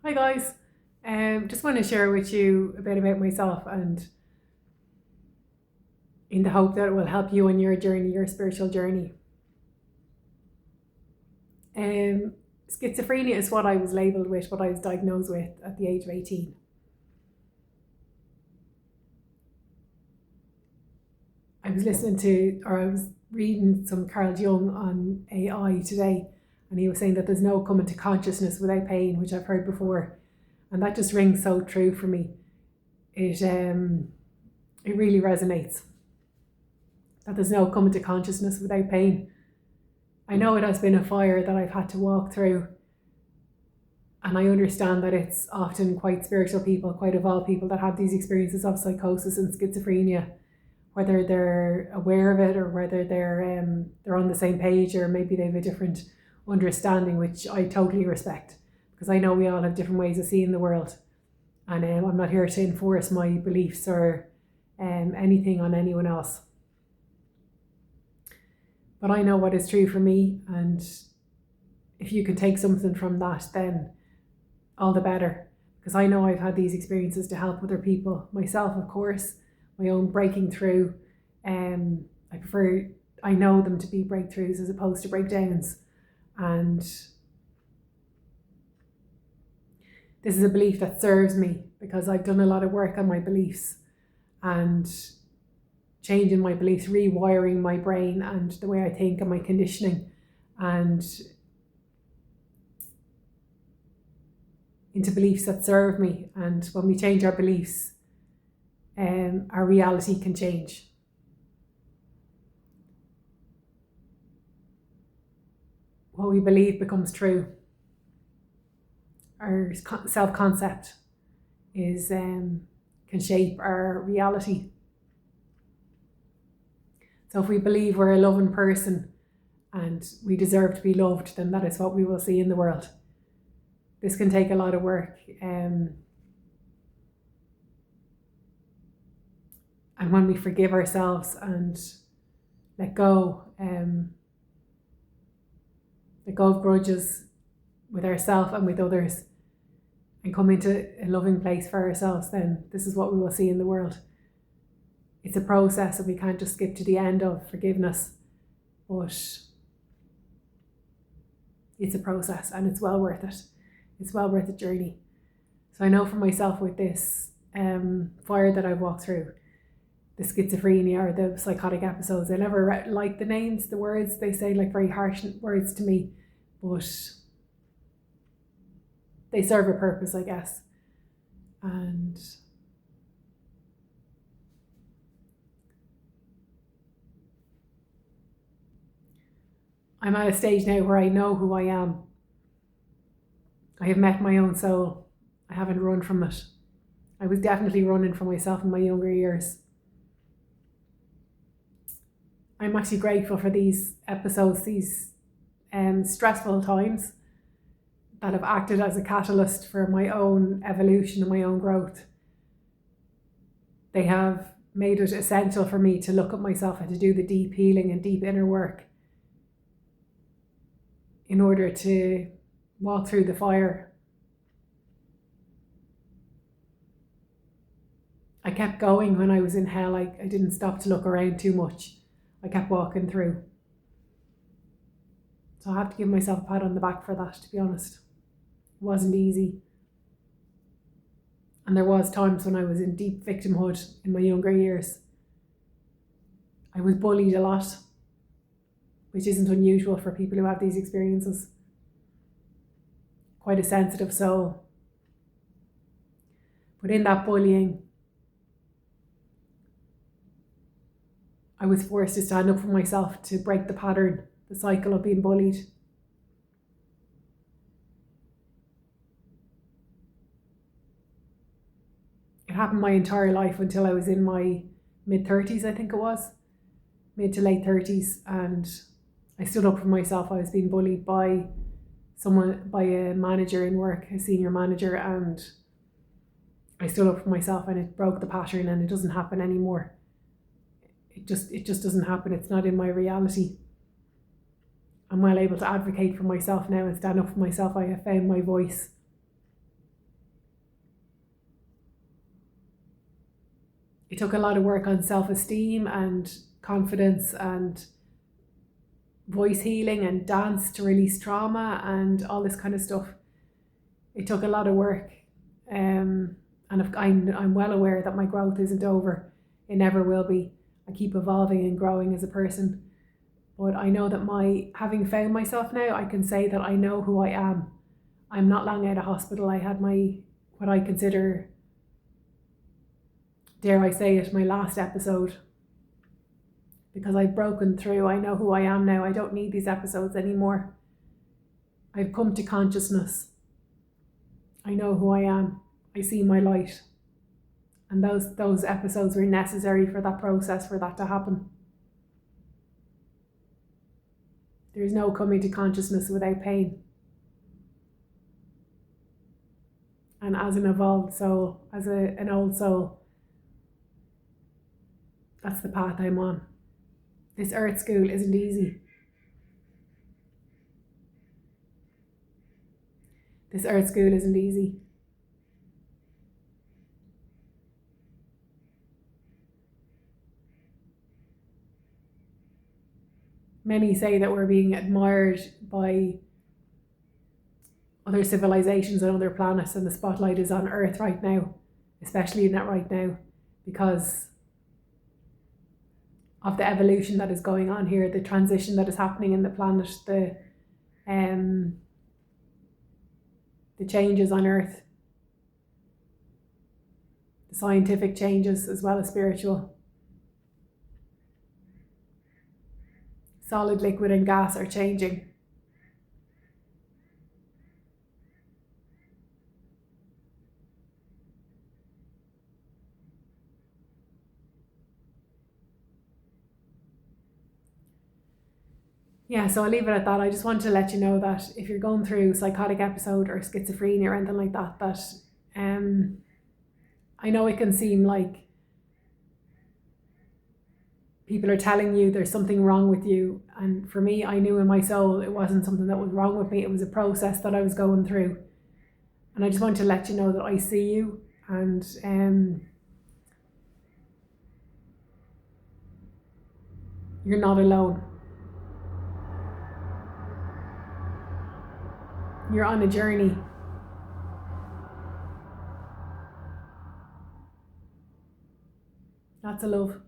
Hi guys, just want to share with you a bit about myself and in the hope that it will help you on your journey, your spiritual journey. Um, Schizophrenia is what I was labelled with, what I was diagnosed with at the age of 18. I was reading some Carl Jung on AI today, and he was saying that there's no coming to consciousness without pain, which I've heard before, and that just rings so true for me. It really resonates that there's no coming to consciousness without pain. I know it has been a fire that I've had to walk through, and I understand that it's often quite spiritual people, quite evolved people that have these experiences of psychosis and schizophrenia, whether they're aware of it or whether they're on the same page, or maybe they have a different understanding, which I totally respect, because I know we all have different ways of seeing the world, and I'm not here to enforce my beliefs or anything on anyone else. But I know what is true for me, and if you can take something from that, then all the better. Because I know I've had these experiences to help other people, myself, of course, my own breaking through. I know them to be breakthroughs as opposed to breakdowns. And this is a belief that serves me because I've done a lot of work on my beliefs and changing my beliefs, rewiring my brain and the way I think and my conditioning, and into beliefs that serve me. And when we change our beliefs, our reality can change. What we believe becomes true. Our self-concept is can shape our reality. So if we believe we're a loving person and we deserve to be loved, then that is what we will see in the world. This can take a lot of work. And when we forgive ourselves and let go of grudges with ourselves and with others, and come into a loving place for ourselves, then this is what we will see in the world. It's a process, and we can't just skip to the end of forgiveness, but it's a process, and it's well worth it. It's well worth the journey. So I know for myself with this fire that I've walked through, the schizophrenia or the psychotic episodes, I never like the names, the words, they say like very harsh words to me, but they serve a purpose, I guess. And I'm at a stage now where I know who I am. I have met my own soul. I haven't run from it. I was definitely running from myself in my younger years. I'm actually grateful for these episodes, these stressful times that have acted as a catalyst for my own evolution and my own growth. They have made it essential for me to look at myself and to do the deep healing and deep inner work in order to walk through the fire. I kept going when I was in hell. I didn't stop to look around too much. I kept walking through. So I have to give myself a pat on the back for that, to be honest. It wasn't easy. And there was times when I was in deep victimhood in my younger years. I was bullied a lot, which isn't unusual for people who have these experiences. Quite a sensitive soul. But in that bullying, I was forced to stand up for myself, to break the pattern, the cycle of being bullied. It happened my entire life until I was in my mid-30s, I think it was. Mid to late 30s, and I stood up for myself. I was being bullied by a manager in work, a senior manager, and I stood up for myself, and it broke the pattern, and it doesn't happen anymore. It just doesn't happen. It's not in my reality. I'm well able to advocate for myself now and stand up for myself. I have found my voice. It took a lot of work on self-esteem and confidence and voice healing and dance to release trauma and all this kind of stuff. It took a lot of work, and I'm well aware that my growth isn't over. It never will be. I keep evolving and growing as a person. But I know that having found myself now, I can say that I know who I am. I'm not long out of hospital. I had what I consider, dare I say it, my last episode. Because I've broken through. I know who I am now. I don't need these episodes anymore. I've come to consciousness. I know who I am. I see my light. And those episodes were necessary for that process, for that to happen. There's no coming to consciousness without pain. And as an evolved soul, as an old soul, that's the path I'm on. This earth school isn't easy. This earth school isn't easy. Many say that we're being admired by other civilizations and other planets, and the spotlight is on Earth right now, especially not right now, because of the evolution that is going on here, the transition that is happening in the planet, the changes on Earth, the scientific changes as well as spiritual. Solid, liquid and gas are changing. Yeah, so I'll leave it at that. I just want to let you know that if you're going through psychotic episode or schizophrenia or anything like that, I know it can seem like people are telling you there's something wrong with you. And for me, I knew in my soul it wasn't something that was wrong with me. It was a process that I was going through. And I just want to let you know that I see you, and you're not alone. You're on a journey. Lots of love.